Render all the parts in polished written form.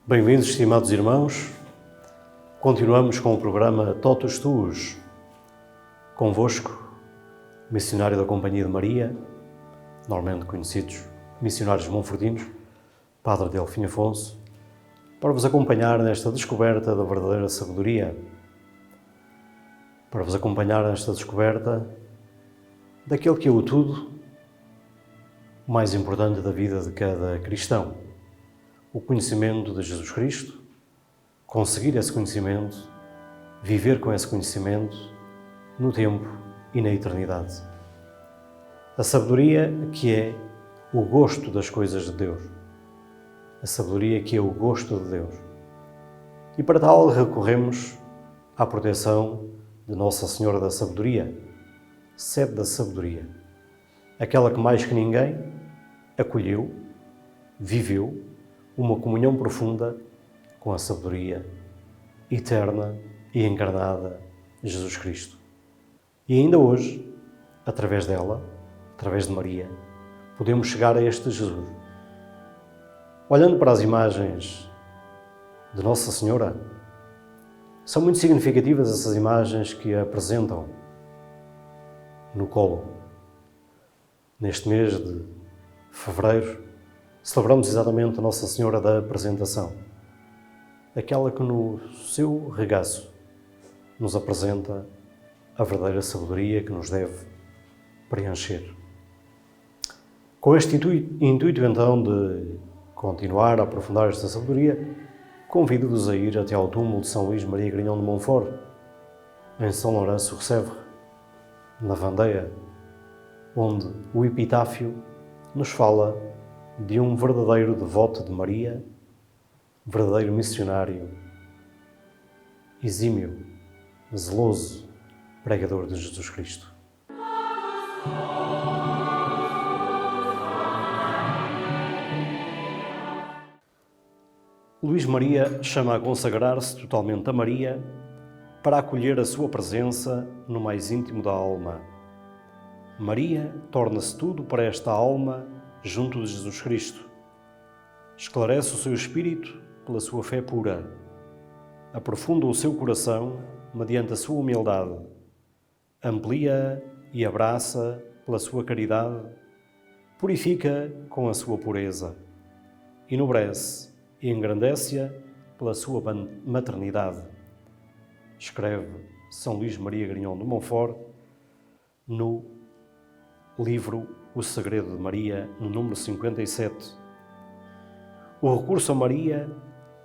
Bem-vindos, estimados irmãos. Continuamos com o programa Totus Tuus. Convosco, missionário da Companhia de Maria, normalmente conhecidos missionários monfortinos, Padre Delfim Afonso, para vos acompanhar nesta descoberta da verdadeira sabedoria, para vos acompanhar nesta descoberta daquele que é o tudo mais importante da vida de cada cristão, o conhecimento de Jesus Cristo, conseguir esse conhecimento, viver com esse conhecimento no tempo e na eternidade. A sabedoria que é o gosto das coisas de Deus. A sabedoria que é o gosto de Deus. E para tal recorremos à proteção de Nossa Senhora da Sabedoria, sede da sabedoria, aquela que mais que ninguém acolheu, viveu uma comunhão profunda com a sabedoria eterna e encarnada de Jesus Cristo. E ainda hoje, através dela, através de Maria, podemos chegar a este Jesus. Olhando para as imagens de Nossa Senhora, são muito significativas essas imagens que a apresentam no colo. Neste mês de fevereiro, celebramos exatamente a Nossa Senhora da Apresentação, aquela que no seu regaço nos apresenta a verdadeira sabedoria que nos deve preencher. Com este intuito então de continuar a aprofundar esta sabedoria, convido-vos a ir até ao túmulo de São Luís Maria Grignon de Montfort, em São Lourenço-Recevre, na Vandeia, onde o epitáfio nos fala de um verdadeiro devoto de Maria, verdadeiro missionário, exímio, zeloso, pregador de Jesus Cristo. Luís Maria chama a consagrar-se totalmente a Maria para acolher a sua presença no mais íntimo da alma. Maria torna-se tudo para esta alma junto de Jesus Cristo. Esclarece o seu espírito pela sua fé pura. Aprofunda o seu coração mediante a sua humildade. Amplia e abraça pela sua caridade. Purifica com a sua pureza. Enobrece e engrandece-a pela sua maternidade. Escreve São Luís Maria Grignon de Montfort no livro O Segredo de Maria, no número 57. O recurso a Maria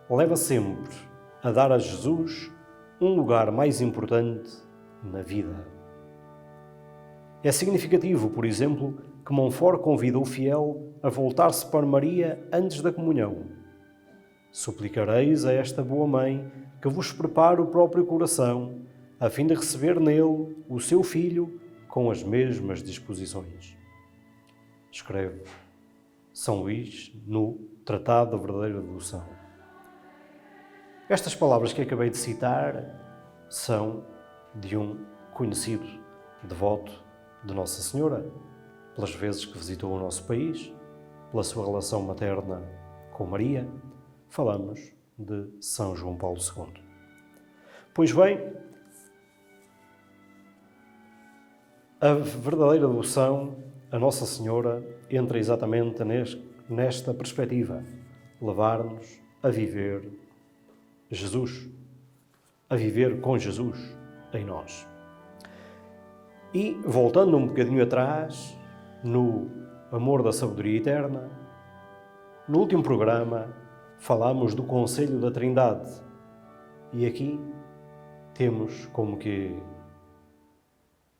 leva sempre a dar a Jesus um lugar mais importante na vida. É significativo, por exemplo, que Montfort convida o fiel a voltar-se para Maria antes da comunhão. Suplicareis a esta boa mãe que vos prepare o próprio coração, a fim de receber nele o seu filho com as mesmas disposições. Escreve São Luís no Tratado da Verdadeira Devoção. Estas palavras que acabei de citar são de um conhecido devoto de Nossa Senhora, pelas vezes que visitou o nosso país, pela sua relação materna com Maria. Falamos de São João Paulo II. Pois bem, a verdadeira devoção a Nossa Senhora entra exatamente nesta perspectiva, levar-nos a viver Jesus, a viver com Jesus em nós. E, voltando um bocadinho atrás, no Amor da Sabedoria Eterna, no último programa falámos do Conselho da Trindade e aqui temos como que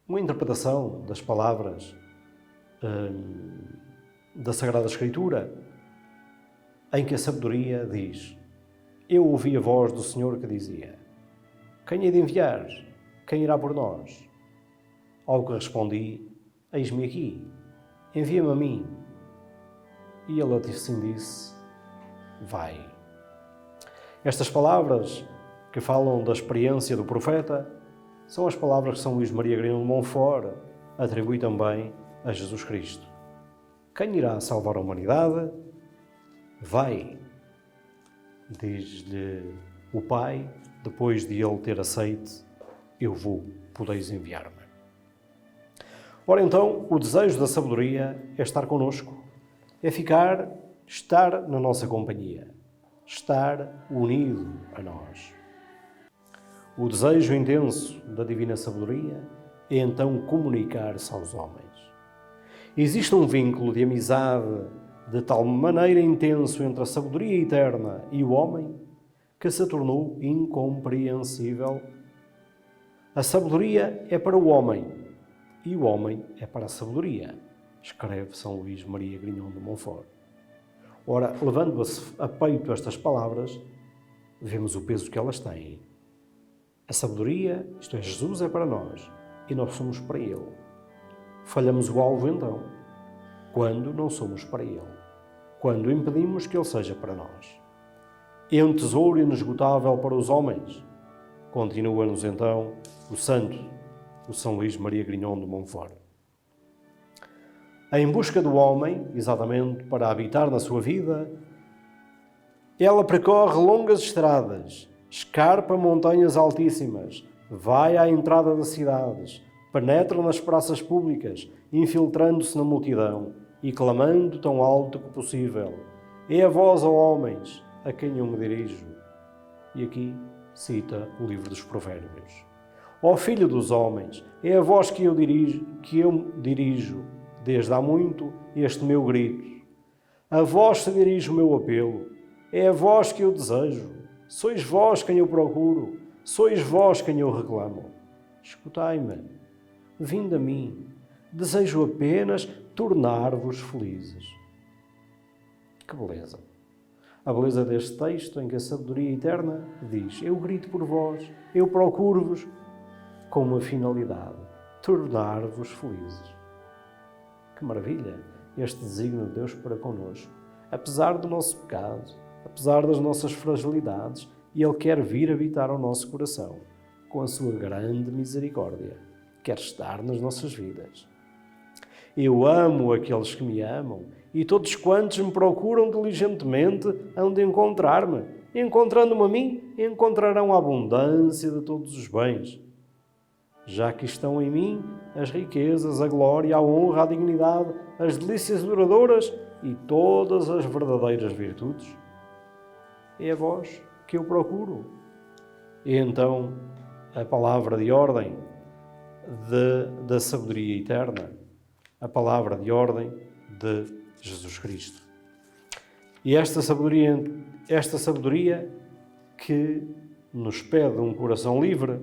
uma interpretação das palavras da Sagrada Escritura, em que a sabedoria diz: eu ouvi a voz do Senhor que dizia: quem hei de enviar? Quem irá por nós? Ao que respondi: eis-me aqui, envia-me a mim. E ele assim disse: vai. Estas palavras que falam da experiência do profeta são as palavras que São Luís Maria Grignon de Montfort atribui também a Jesus Cristo. Quem irá salvar a humanidade? Vai. Diz-lhe o pai, depois de ele ter aceite: eu vou, podeis enviar-me. Ora então, o desejo da sabedoria é estar connosco, é estar na nossa companhia, estar unido a nós. O desejo intenso da divina sabedoria é então comunicar-se aos homens. Existe um vínculo de amizade de tal maneira intenso entre a sabedoria eterna e o homem que se tornou incompreensível. A sabedoria é para o homem e o homem é para a sabedoria, escreve São Luís Maria Grignon de Montfort. Ora, levando a peito estas palavras, vemos o peso que elas têm. A sabedoria, isto é, Jesus é para nós e nós somos para Ele. Falhamos o alvo então, quando não somos para Ele, quando impedimos que Ele seja para nós. É um tesouro inesgotável para os homens. Continua-nos então o santo, o São Luís Maria Grignon de Montfort. Em busca do homem, exatamente para habitar na sua vida, ela percorre longas estradas, escarpa montanhas altíssimas, vai à entrada das cidades, penetra nas praças públicas, infiltrando-se na multidão e clamando tão alto que possível: é a vós, ó homens, a quem eu me dirijo. E aqui cita o livro dos Provérbios. Ó filho dos homens, é a vós que eu dirijo, desde há muito, este meu grito. A vós se dirige o meu apelo, é a vós que eu desejo. Sois vós quem eu procuro, sois vós quem eu reclamo. Escutai-me, vinde a mim, desejo apenas tornar-vos felizes. Que beleza! A beleza deste texto em que a sabedoria eterna diz: eu grito por vós, eu procuro-vos, com uma finalidade: tornar-vos felizes. Que maravilha este desígnio de Deus para connosco. Apesar do nosso pecado, apesar das nossas fragilidades, Ele quer vir habitar ao nosso coração, com a sua grande misericórdia. Quer estar nas nossas vidas. Eu amo aqueles que me amam, e todos quantos me procuram diligentemente hão de encontrar-me. Encontrando-me a mim, encontrarão a abundância de todos os bens. Já que estão em mim as riquezas, a glória, a honra, a dignidade, as delícias duradouras e todas as verdadeiras virtudes. É a vós que eu procuro. E então a palavra de ordem da sabedoria eterna, a palavra de ordem de Jesus Cristo. E esta sabedoria que nos pede um coração livre,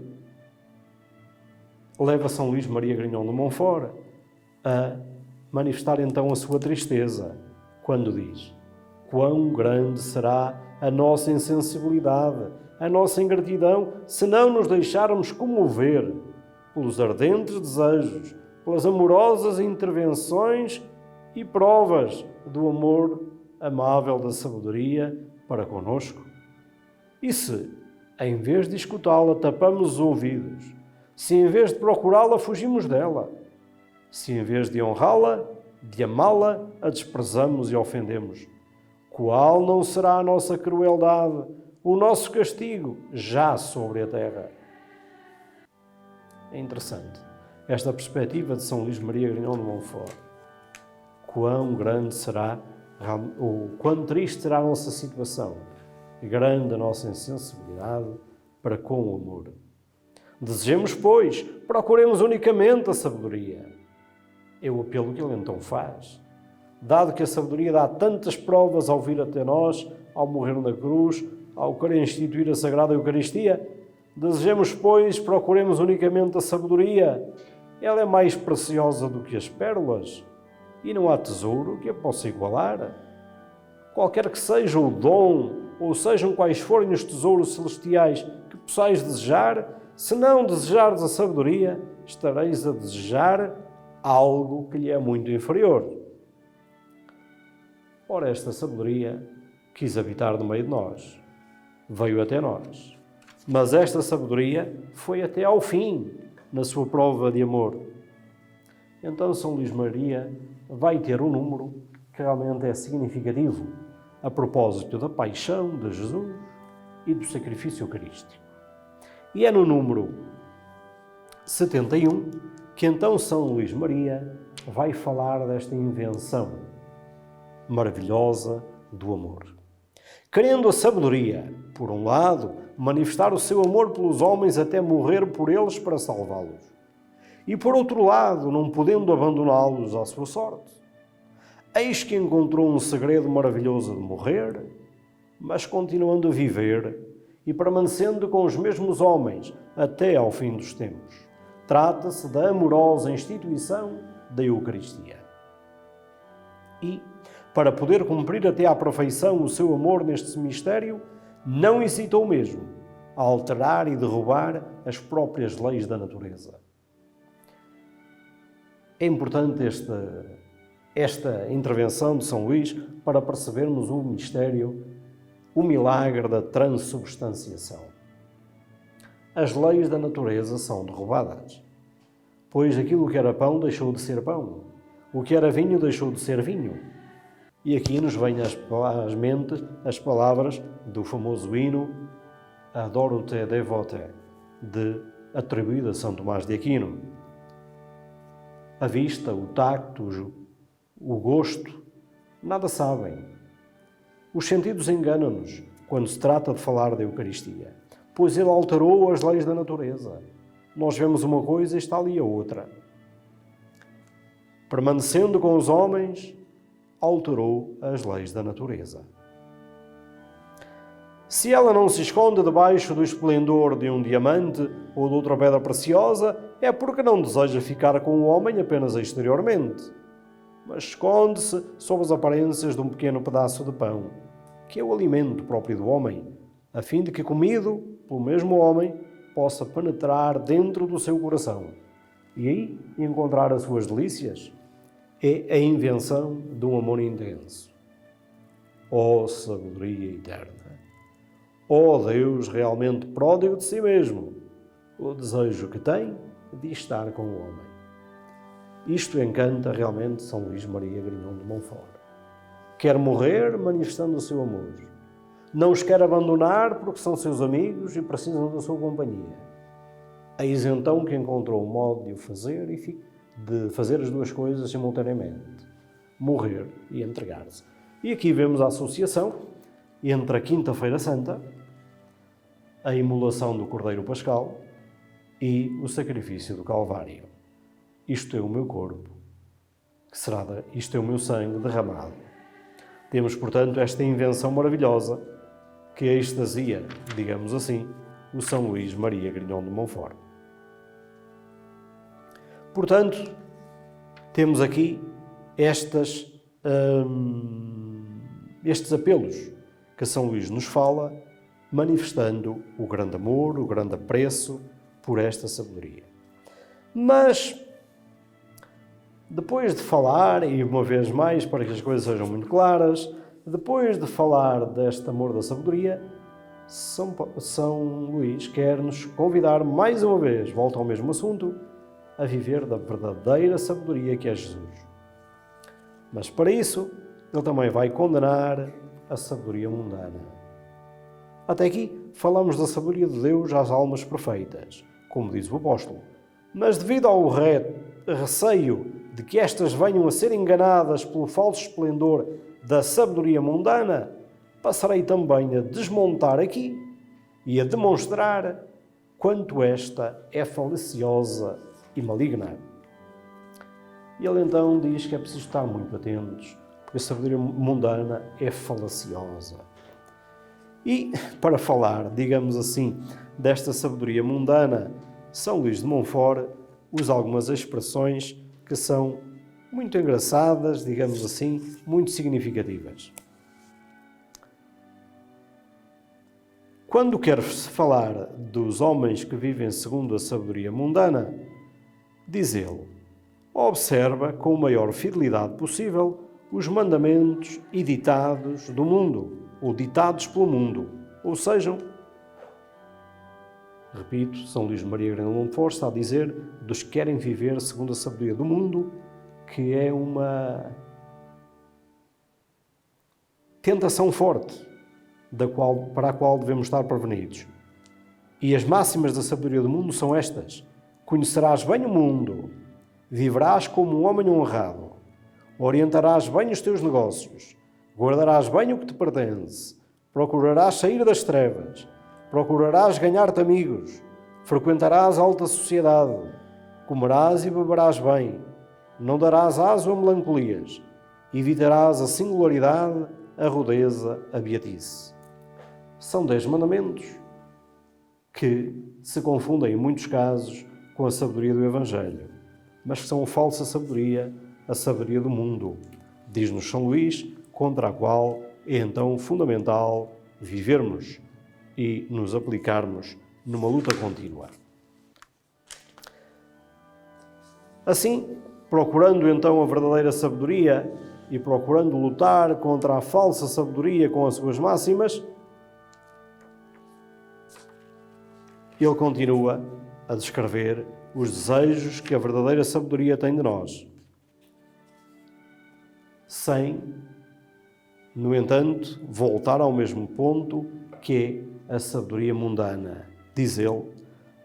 leva São Luís Maria Grignon de Montfort a manifestar então a sua tristeza, quando diz: quão grande será a nossa insensibilidade, a nossa ingratidão, se não nos deixarmos comover pelos ardentes desejos, pelas amorosas intervenções e provas do amor amável da sabedoria para conosco. E se, em vez de escutá-la, tapamos os ouvidos, se em vez de procurá-la, fugimos dela, se em vez de honrá-la, de amá-la, a desprezamos e ofendemos, qual não será a nossa crueldade, o nosso castigo já sobre a terra? É interessante esta perspectiva de São Luís Maria Grignon de Montfort. Quão grande será, ou quão triste será a nossa situação, grande a nossa insensibilidade para com o amor. Desejemos, pois, procuremos unicamente a sabedoria. É o apelo que ele então faz. Dado que a sabedoria dá tantas provas ao vir até nós, ao morrer na cruz, ao querer instituir a Sagrada Eucaristia, desejemos, pois, procuremos unicamente a sabedoria. Ela é mais preciosa do que as pérolas, e não há tesouro que a possa igualar. Qualquer que seja o dom, ou sejam quais forem os tesouros celestiais que possais desejar, se não desejardes a sabedoria, estareis a desejar algo que lhe é muito inferior. Ora, esta sabedoria quis habitar no meio de nós, veio até nós. Mas esta sabedoria foi até ao fim na sua prova de amor. Então São Luís Maria vai ter um número que realmente é significativo. a propósito da paixão de Jesus e do sacrifício eucarístico. E é no número 71 que então São Luís Maria vai falar desta invenção maravilhosa do amor. Querendo a sabedoria, por um lado, manifestar o seu amor pelos homens até morrer por eles para salvá-los, e por outro lado, não podendo abandoná-los à sua sorte, eis que encontrou um segredo maravilhoso de morrer, mas continuando a viver e permanecendo com os mesmos homens até ao fim dos tempos. Trata-se da amorosa instituição da Eucaristia. E, para poder cumprir até à perfeição o seu amor neste mistério, não hesitou mesmo a alterar e derrubar as próprias leis da natureza. É importante esta intervenção de São Luís para percebermos o mistério, o milagre da transubstanciação. As leis da natureza são derrubadas, pois aquilo que era pão deixou de ser pão, o que era vinho deixou de ser vinho. E aqui nos vêm às mentes as palavras do famoso hino Adoro-te devote, atribuído a São Tomás de Aquino. A vista, o tacto, o gosto, nada sabem. Os sentidos enganam-nos quando se trata de falar da Eucaristia, pois ele alterou as leis da natureza. Nós vemos uma coisa e está ali a outra. Permanecendo com os homens, alterou as leis da natureza. Se ela não se esconde debaixo do esplendor de um diamante ou de outra pedra preciosa, é porque não deseja ficar com o homem apenas exteriormente, mas esconde-se sob as aparências de um pequeno pedaço de pão, que é o alimento próprio do homem, a fim de que, comido pelo mesmo homem, possa penetrar dentro do seu coração e aí encontrar as suas delícias. É a invenção de um amor intenso. Ó sabedoria eterna! Ó Deus realmente pródigo de si mesmo! O desejo que tem de estar com o homem. Isto encanta realmente São Luís Maria Grignion de Montfort. Quer morrer manifestando o seu amor. Não os quer abandonar porque são seus amigos e precisam da sua companhia. Eis então que encontrou um modo de o fazer e de fazer as duas coisas simultaneamente. Morrer e entregar-se. E aqui vemos a associação entre a Quinta-feira Santa, a imolação do Cordeiro Pascal e o sacrifício do Calvário. Isto é o meu corpo, isto é o meu sangue derramado. Temos, portanto, esta invenção maravilhosa que extasia, digamos assim, o São Luís Maria Grignion de Montfort. Portanto, temos aqui estes apelos que São Luís nos fala, manifestando o grande amor, o grande apreço por esta sabedoria. Mas, depois de falar, e uma vez mais, para que as coisas sejam muito claras, depois de falar deste amor da sabedoria, São Luís quer-nos convidar mais uma vez, volta ao mesmo assunto, a viver da verdadeira sabedoria que é Jesus. Mas para isso, ele também vai condenar a sabedoria mundana. Até aqui falamos da sabedoria de Deus às almas perfeitas, como diz o apóstolo. Mas devido ao receio de que estas venham a ser enganadas pelo falso esplendor da sabedoria mundana, passarei também a desmontar aqui e a demonstrar quanto esta é falaciosa e maligna. E ele então diz que é preciso estar muito atentos, porque a sabedoria mundana é falaciosa. E, para falar, digamos assim, desta sabedoria mundana, São Luís de Montfort usa algumas expressões que são muito engraçadas, digamos assim, muito significativas. Quando quer-se falar dos homens que vivem segundo a sabedoria mundana, diz ele: observa com a maior fidelidade possível os mandamentos editados do mundo, ou ditados pelo mundo, ou sejam, repito, São Luís Maria Grignion de Montfort está a dizer dos que querem viver segundo a sabedoria do mundo, que é tentação forte, para a qual devemos estar prevenidos. E as máximas da sabedoria do mundo são estas: conhecerás bem o mundo, viverás como um homem honrado, orientarás bem os teus negócios, guardarás bem o que te pertence, procurarás sair das trevas, procurarás ganhar-te amigos, frequentarás a alta sociedade, comerás e beberás bem, não darás aso a melancolias, evitarás a singularidade, a rudeza, a beatice. São 10 mandamentos que se confundem em muitos casos com a sabedoria do Evangelho, mas que são falsa sabedoria, a sabedoria do mundo, diz-nos São Luís, contra a qual é então fundamental vivermos e nos aplicarmos numa luta contínua. Assim, procurando então a verdadeira sabedoria e procurando lutar contra a falsa sabedoria com as suas máximas, ele continua a descrever os desejos que a verdadeira sabedoria tem de nós, sem, no entanto, voltar ao mesmo ponto que é a sabedoria mundana. Diz ele,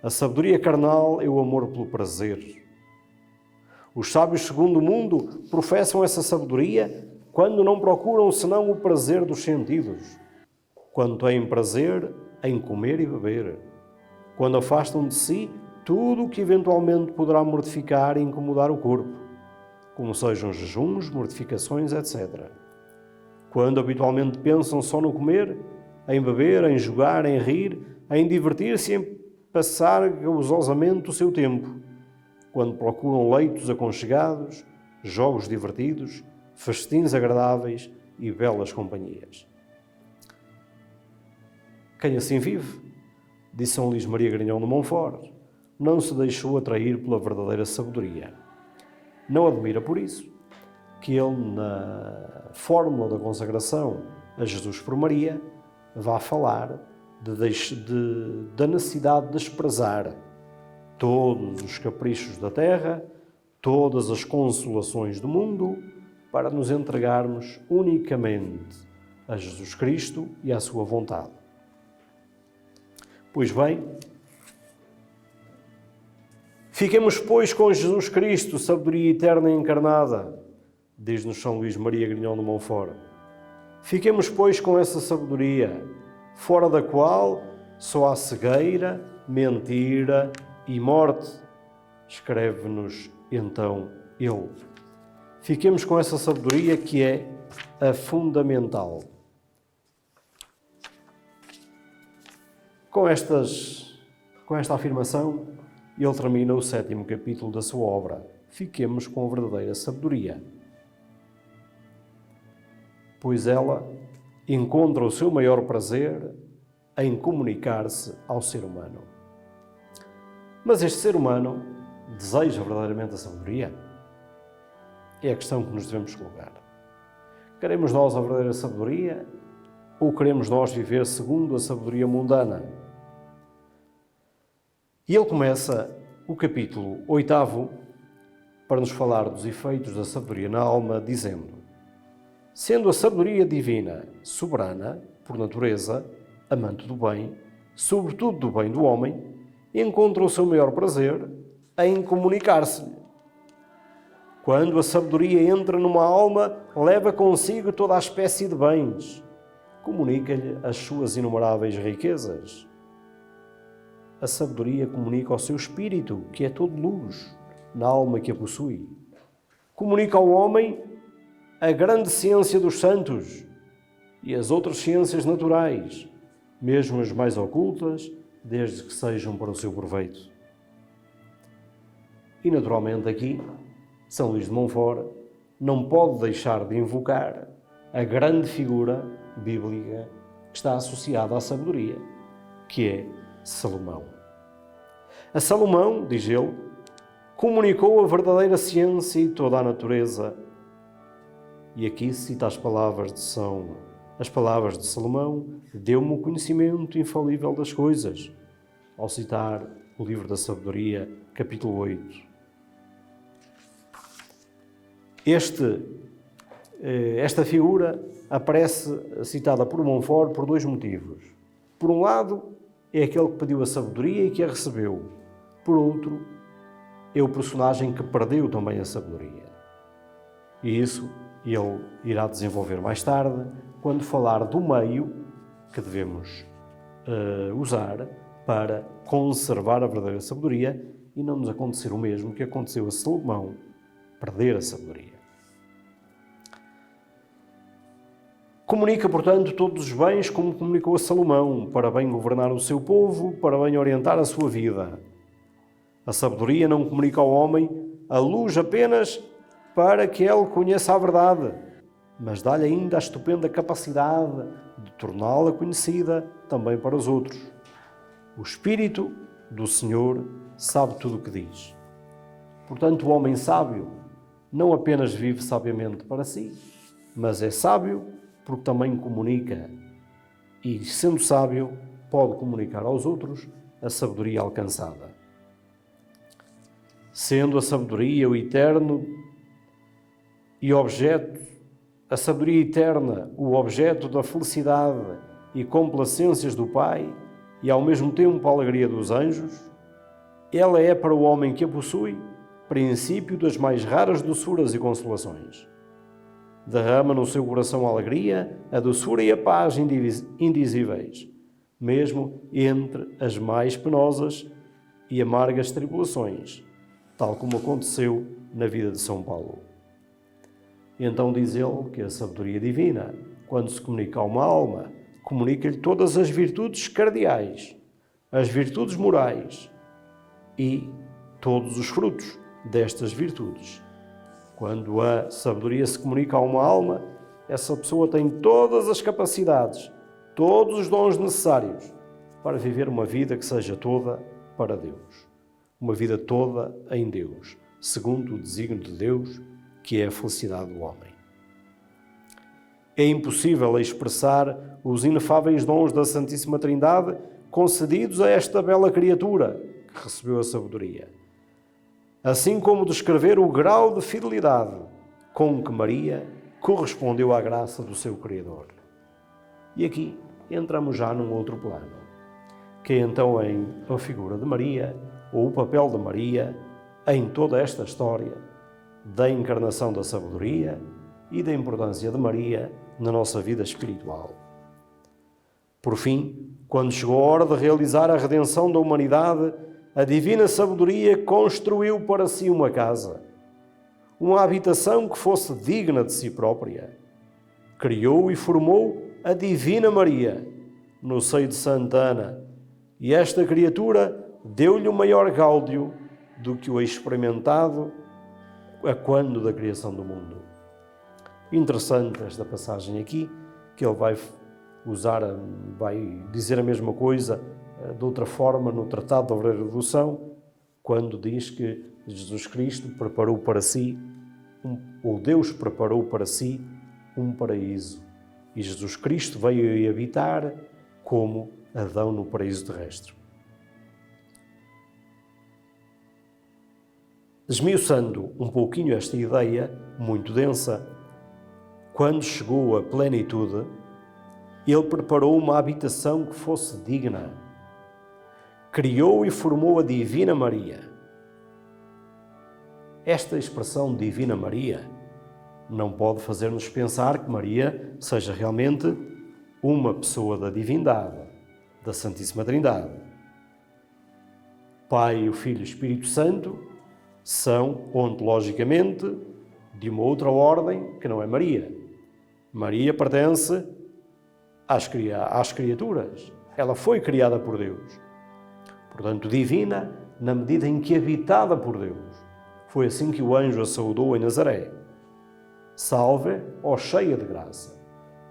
a sabedoria carnal é o amor pelo prazer. Os sábios segundo o mundo professam essa sabedoria quando não procuram senão o prazer dos sentidos, quando têm prazer em comer e beber, quando afastam de si tudo o que eventualmente poderá mortificar e incomodar o corpo, como sejam jejuns, mortificações, etc. Quando habitualmente pensam só no comer, em beber, em jogar, em rir, em divertir-se e em passar gozosamente o seu tempo, quando procuram leitos aconchegados, jogos divertidos, festins agradáveis e belas companhias. Quem assim vive, disse São Luís Maria Grignion de Montfort, não se deixou atrair pela verdadeira sabedoria. Não admira por isso que ele, na fórmula da consagração a Jesus por Maria, vá falar da necessidade de desprezar todos os caprichos da terra, todas as consolações do mundo, para nos entregarmos unicamente a Jesus Cristo e à sua vontade. Pois bem, fiquemos, pois, com Jesus Cristo, sabedoria eterna e encarnada, diz-nos São Luís Maria Grignion de Montfort. Fiquemos, pois, com essa sabedoria, fora da qual só há cegueira, mentira e morte, escreve-nos então ele. Fiquemos com essa sabedoria que é a fundamental. Com esta afirmação, ele termina o 7º capítulo da sua obra. Fiquemos com a verdadeira sabedoria, pois ela encontra o seu maior prazer em comunicar-se ao ser humano. Mas este ser humano deseja verdadeiramente a sabedoria? É a questão que nos devemos colocar. Queremos nós a verdadeira sabedoria ou queremos nós viver segundo a sabedoria mundana? E ele começa o capítulo 8º para nos falar dos efeitos da sabedoria na alma, dizendo: sendo a sabedoria divina soberana, por natureza, amante do bem, sobretudo do bem do homem, encontra o seu maior prazer em comunicar-se-lhe. Quando a sabedoria entra numa alma, leva consigo toda a espécie de bens, comunica-lhe as suas inumeráveis riquezas. A sabedoria comunica ao seu espírito, que é todo luz, na alma que a possui. Comunica ao homem a grande ciência dos santos e as outras ciências naturais, mesmo as mais ocultas, desde que sejam para o seu proveito. E, naturalmente, aqui, São Luís de Montfort não pode deixar de invocar a grande figura bíblica que está associada à sabedoria, que é Salomão. A Salomão, diz ele, comunicou a verdadeira ciência e toda a natureza. E aqui cita as palavras de Salomão: deu-me o conhecimento infalível das coisas, ao citar o livro da Sabedoria, capítulo 8. Esta figura aparece citada por Montfort por dois motivos. Por um lado, é aquele que pediu a sabedoria e que a recebeu. Por outro, é o personagem que perdeu também a sabedoria. E isso ele irá desenvolver mais tarde, quando falar do meio que devemos usar para conservar a verdadeira sabedoria e não nos acontecer o mesmo que aconteceu a Salomão, perder a sabedoria. Comunica, portanto, todos os bens como comunicou a Salomão, para bem governar o seu povo, para bem orientar a sua vida. A sabedoria não comunica ao homem a luz apenas para que ele conheça a verdade, mas dá-lhe ainda a estupenda capacidade de torná-la conhecida também para os outros. O Espírito do Senhor sabe tudo o que diz. Portanto, o homem sábio não apenas vive sabiamente para si, mas é sábio porque também comunica e, sendo sábio, pode comunicar aos outros a sabedoria alcançada. Sendo a sabedoria o eterno e objeto, a sabedoria eterna, o objeto da felicidade e complacências do Pai e ao mesmo tempo a alegria dos anjos, ela é para o homem que a possui princípio das mais raras doçuras e consolações. Derrama no seu coração a alegria, a doçura e a paz indizíveis, mesmo entre as mais penosas e amargas tribulações, tal como aconteceu na vida de São Paulo. Então diz ele que a sabedoria divina, quando se comunica a uma alma, comunica-lhe todas as virtudes cardeais, as virtudes morais e todos os frutos destas virtudes. Quando a sabedoria se comunica a uma alma, essa pessoa tem todas as capacidades, todos os dons necessários para viver uma vida que seja toda para Deus. Uma vida toda em Deus, segundo o desígnio de Deus, que é a felicidade do homem. É impossível expressar os inefáveis dons da Santíssima Trindade concedidos a esta bela criatura que recebeu a sabedoria, assim como descrever o grau de fidelidade com que Maria correspondeu à graça do seu Criador. E aqui entramos já num outro plano, que é então a figura de Maria, ou o papel de Maria, em toda esta história da encarnação da sabedoria e da importância de Maria na nossa vida espiritual. Por fim, quando chegou a hora de realizar a redenção da humanidade, a divina sabedoria construiu para si uma casa, uma habitação que fosse digna de si própria. Criou e formou a Divina Maria no seio de Santa Ana, e esta criatura deu-lhe o maior gáudio do que o experimentado a quando da criação do mundo. Interessante esta passagem aqui, que ele vai dizer a mesma coisa de outra forma no Tratado da Obreira Revolução, quando diz que Jesus Cristo preparou para si, ou Deus preparou para si um paraíso. E Jesus Cristo veio habitar como Adão no paraíso terrestre. Esmiuçando um pouquinho esta ideia, muito densa, quando chegou à plenitude, ele preparou uma habitação que fosse digna. Criou e formou a Divina Maria. Esta expressão Divina Maria não pode fazer-nos pensar que Maria seja realmente uma pessoa da divindade, da Santíssima Trindade. Pai, o Filho e o Espírito Santo são, ontologicamente, de uma outra ordem que não é Maria. Maria pertence às criaturas. Ela foi criada por Deus. Portanto, divina na medida em que habitada por Deus. Foi assim que o anjo a saudou em Nazaré. Salve, ó cheia de graça,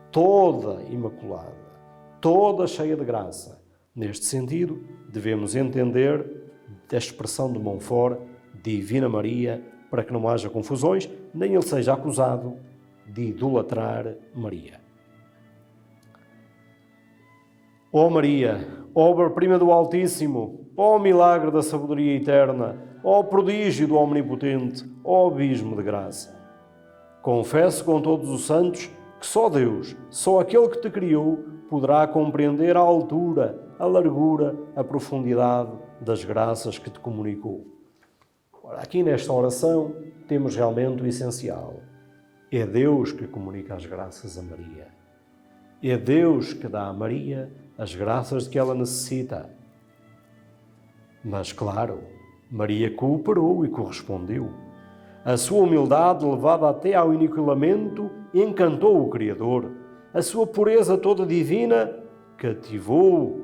toda imaculada, toda cheia de graça. Neste sentido, devemos entender a expressão de Montfort, Divina Maria, para que não haja confusões, nem ele seja acusado de idolatrar Maria. Ó Maria, obra-prima do Altíssimo, ó milagre da sabedoria eterna, ó prodígio do Omnipotente, ó abismo de graça. Confesso com todos os santos que só Deus, só aquele que te criou, poderá compreender a altura, a largura, a profundidade das graças que te comunicou. Ora, aqui nesta oração temos realmente o essencial. É Deus que comunica as graças a Maria. É Deus que dá a Maria as graças de que ela necessita. Mas, claro, Maria cooperou e correspondeu. A sua humildade, levada até ao aniquilamento, encantou o Criador. A sua pureza toda divina cativou.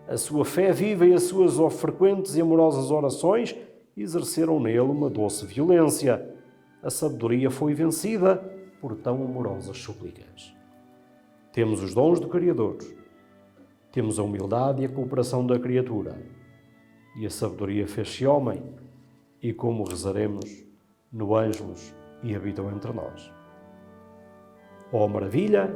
A sua fé viva e as suas frequentes e amorosas orações exerceram nele uma doce violência. A sabedoria foi vencida por tão amorosas súplicas. Temos os dons do Criador. Temos a humildade e a cooperação da criatura. E a sabedoria fez-se homem. E como rezaremos, no ângelos e habitam entre nós. Oh maravilha!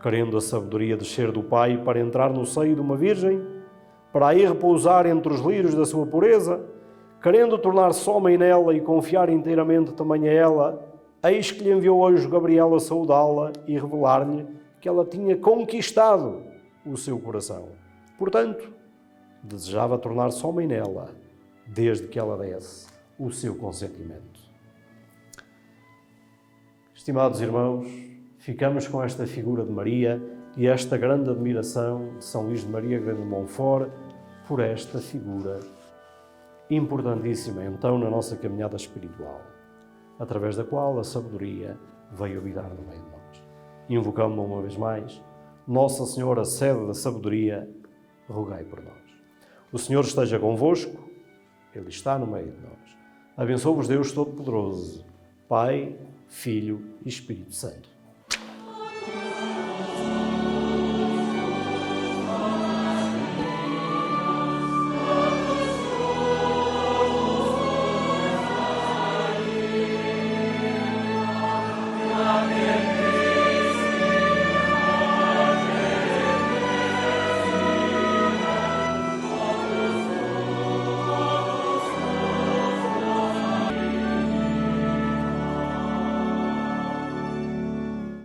Querendo a sabedoria descer do Pai para entrar no seio de uma virgem, para aí repousar entre os lírios da sua pureza, querendo tornar-se homem nela e confiar inteiramente também a ela, eis que lhe enviou o anjo Gabriel a saudá-la e revelar-lhe que ela tinha conquistado o seu coração. Portanto, desejava tornar-se homem nela, desde que ela desse o seu consentimento. Estimados irmãos, ficamos com esta figura de Maria e esta grande admiração de São Luís de Maria Grande de Montfort por esta figura importantíssima, então, na nossa caminhada espiritual, através da qual a sabedoria veio habitar no meio de nós. Invocamos uma vez mais, Nossa Senhora, sede da sabedoria, rogai por nós. O Senhor esteja convosco, Ele está no meio de nós. Abençoe-vos Deus Todo-Poderoso, Pai, Filho e Espírito Santo.